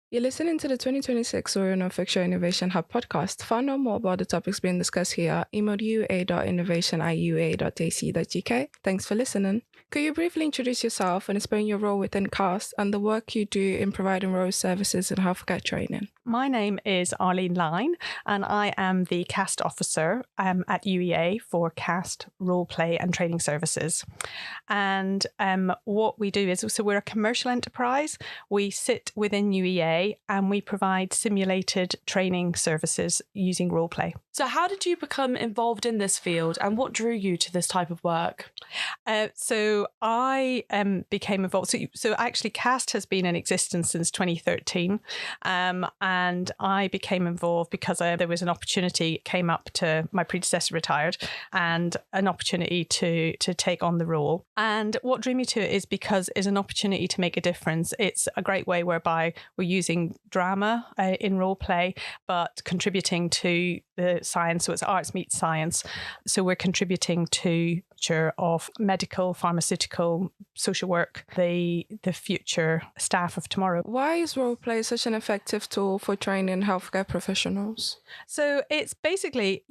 You're listening to the 2026 Soil Non-Fiction Innovation Hub podcast. Find out more about the topics being discussed here. Email ua.innovation@ua.ac.uk. Thanks for listening. Could you briefly introduce yourself and explain your role within CAST and the work you do in providing role services and healthcare training? My name is Arlene Lyne, and I am the CAST officer at UEA for CAST Role Play and Training Services. And what we do is, so we're a commercial enterprise. We sit within UEA and we provide simulated training services using role play. So how did you become involved in this field and what drew you to this type of work? So I became involved. So actually CAST has been in existence since 2013. And I became involved because there was an opportunity came up to my predecessor retired and an opportunity to take on the role. And what drew me to it is because it's an opportunity to make a difference. It's a great way whereby we're using drama in role play, but contributing to the science. So it's arts meets science. So we're contributing to of medical, pharmaceutical, social work, the future staff of tomorrow. Why is role play such an effective tool for training healthcare professionals? So it's basically,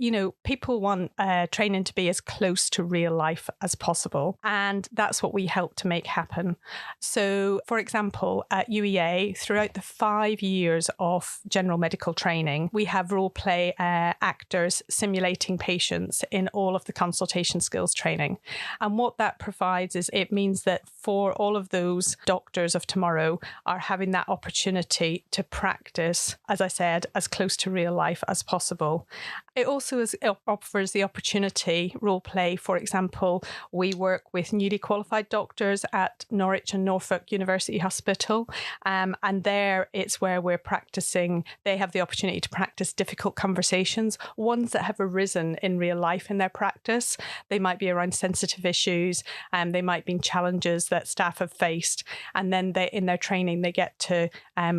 people want training to be as close to real life as possible. And that's what we help to make happen. So, for example, at UEA, throughout the 5 years of general medical training, we have role play actors simulating patients in all of the consultation skills training. And what that provides is it means that for all of those doctors of tomorrow are having that opportunity to practice, as I said, as close to real life as possible. It also offers the opportunity, role play, for example, we work with newly qualified doctors at Norwich and Norfolk University Hospital. And there it's where we're practicing. They have the opportunity to practice difficult conversations, ones that have arisen in real life in their practice. They might be around sensitive issues, and they might be challenges that staff have faced. And then in their training, they get to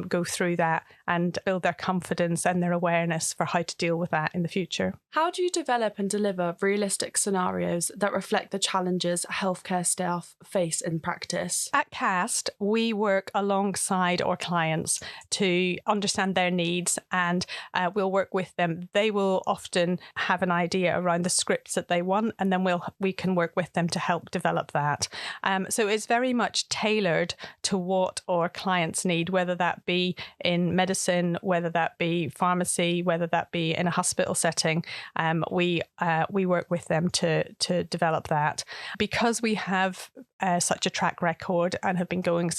go through that and build their confidence and their awareness for how to deal with that in the future. How do you develop and deliver realistic scenarios that reflect the challenges healthcare staff face in practice? At CAST, we work alongside our clients to understand their needs, and we'll work with them. They will often have an idea around the scripts that they want, and then we can work with them to help develop that. So it's very much tailored to what our clients need, whether that be in medicine, whether that be pharmacy, whether that be in a hospital setting. We work with them to develop that. Because we have such a track record and have been going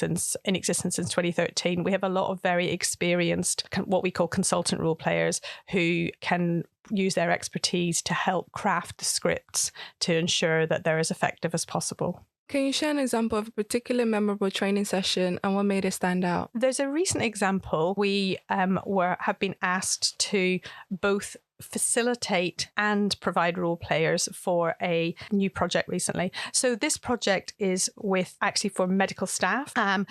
in existence since 2013, we have a lot of very experienced, what we call consultant role players, who can use their expertise to help craft the scripts to ensure that they're as effective as possible. Can you share an example of a particular memorable training session and what made it stand out? There's a recent example. We have been asked to both facilitate and provide role players for a new project recently. So this project is for medical staff, and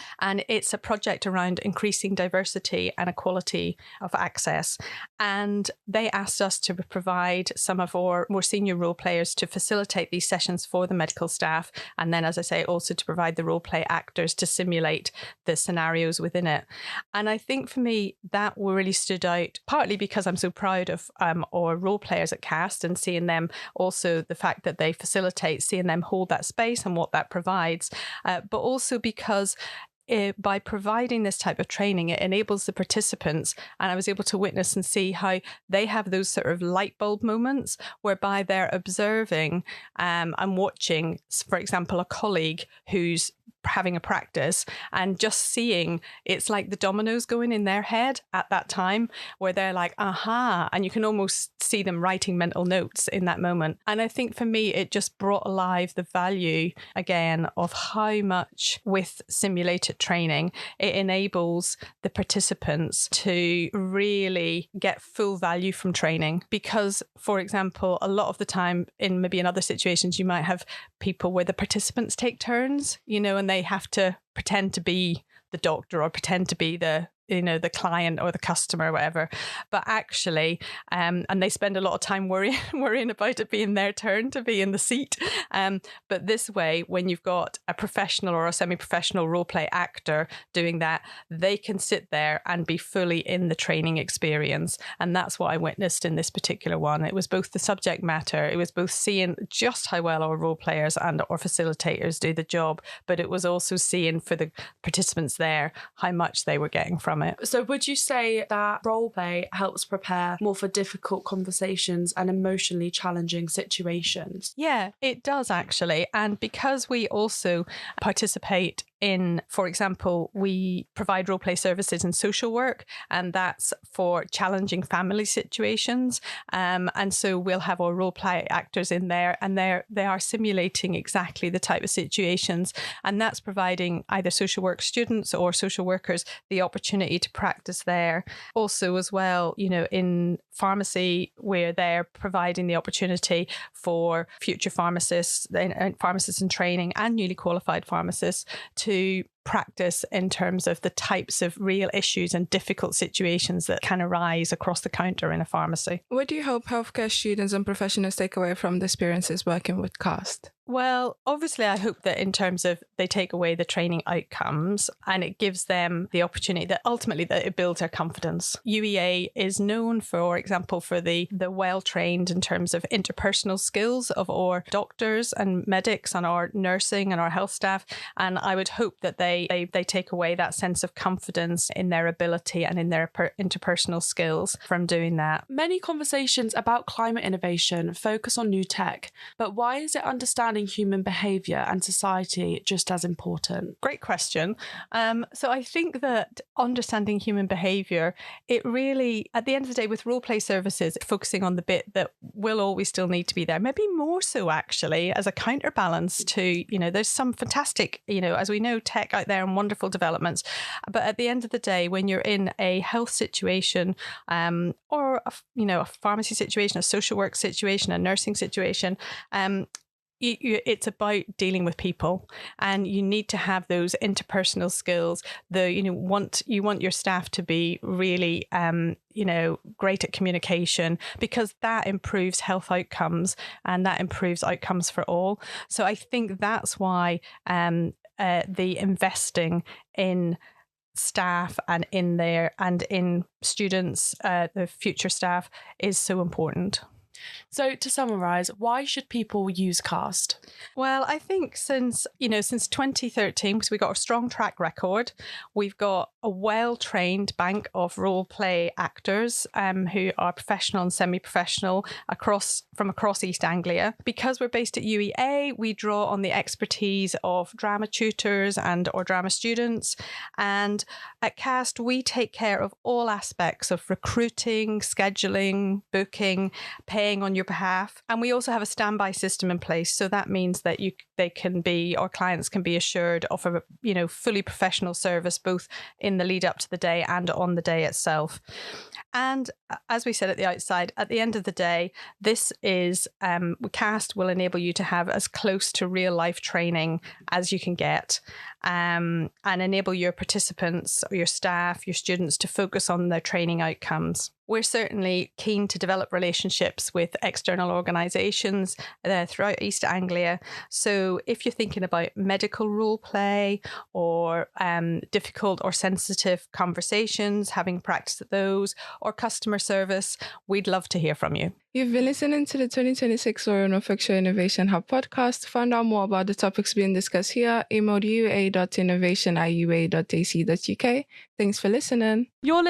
it's a project around increasing diversity and equality of access. And they asked us to provide some of our more senior role players to facilitate these sessions for the medical staff, and then, as I say, also to provide the role play actors to simulate the scenarios within it. And I think for me that really stood out, partly because I'm so proud of or role players at CAST, and seeing them, also the fact that they facilitate, seeing them hold that space and what that provides, but also because by providing this type of training, it enables the participants, and I was able to witness and see how they have those sort of light bulb moments whereby they're observing and watching, for example, a colleague who's having a practice, and just seeing it's like the dominoes going in their head at that time, where they're like, aha, and you can almost see them writing mental notes in that moment. And I think for me, it just brought alive the value again of how much with simulated training, it enables the participants to really get full value from training. Because, for example, a lot of the time in other situations, you might have people where the participants take turns, and they have to pretend to be the doctor or pretend to be the the client or the customer or whatever. But actually, and they spend a lot of time worrying about it being their turn to be in the seat. But this way, when you've got a professional or a semi-professional role play actor doing that, they can sit there and be fully in the training experience. And that's what I witnessed in this particular one. It was both the subject matter, it was both seeing just how well our role players and our facilitators do the job, but it was also seeing for the participants there how much they were getting from it. So would you say that role play helps prepare more for difficult conversations and emotionally challenging situations? Yeah, it does actually. And because we also participate in, for example, we provide role play services in social work, and that's for challenging family situations. And so we'll have our role play actors in there, and they are simulating exactly the type of situations. And that's providing either social work students or social workers the opportunity to practice there. Also, as well, in pharmacy, where they're providing the opportunity for future pharmacists in training and newly qualified pharmacists to practice in terms of the types of real issues and difficult situations that can arise across the counter in a pharmacy. What do you hope healthcare students and professionals take away from the experiences working with CAST? Well, obviously, I hope that in terms of they take away the training outcomes and it gives them the opportunity that ultimately that it builds their confidence. UEA is known, for example, for the well-trained in terms of interpersonal skills of our doctors and medics and our nursing and our health staff. And I would hope that they take away that sense of confidence in their ability and in their interpersonal skills from doing that. Many conversations about climate innovation focus on new tech, but why is it understanding human behaviour and society just as important? Great question. So I think that understanding human behaviour, it really, at the end of the day, with role play services, focusing on the bit that will always still need to be there, maybe more so actually as a counterbalance to, there's some fantastic, as we know, tech out there and wonderful developments. But at the end of the day, when you're in a health situation or, a pharmacy situation, a social work situation, a nursing situation, it's about dealing with people, and you need to have those interpersonal skills. You want your staff to be really great at communication, because that improves health outcomes and that improves outcomes for all. So I think that's why the investing in staff and in students, the future staff, is so important. So to summarise, why should people use CAST? Well, I think since 2013, because we got a strong track record, we've got a well-trained bank of role play actors who are professional and semi-professional from across East Anglia. Because we're based at UEA, we draw on the expertise of drama tutors or drama students. And at CAST, we take care of all aspects of recruiting, scheduling, booking, paying on your behalf. And we also have a standby system in place. So that means that our clients can be assured of a fully professional service, both in the lead up to the day and on the day itself. And as we said at the outside, at the end of the day, this is CAST will enable you to have as close to real life training as you can get, and enable your participants, or your staff, your students to focus on their training outcomes. We're certainly keen to develop relationships with external organisations throughout East Anglia. So if you're thinking about medical role play or difficult or sensitive conversations, having practice at those, or customer service, we'd love to hear from you. You've been listening to the 2026 Royal Norfolk Shire Innovation Hub podcast. To find out more about the topics being discussed here, email ua.innovation@ua.ac.uk. Thanks for listening. You're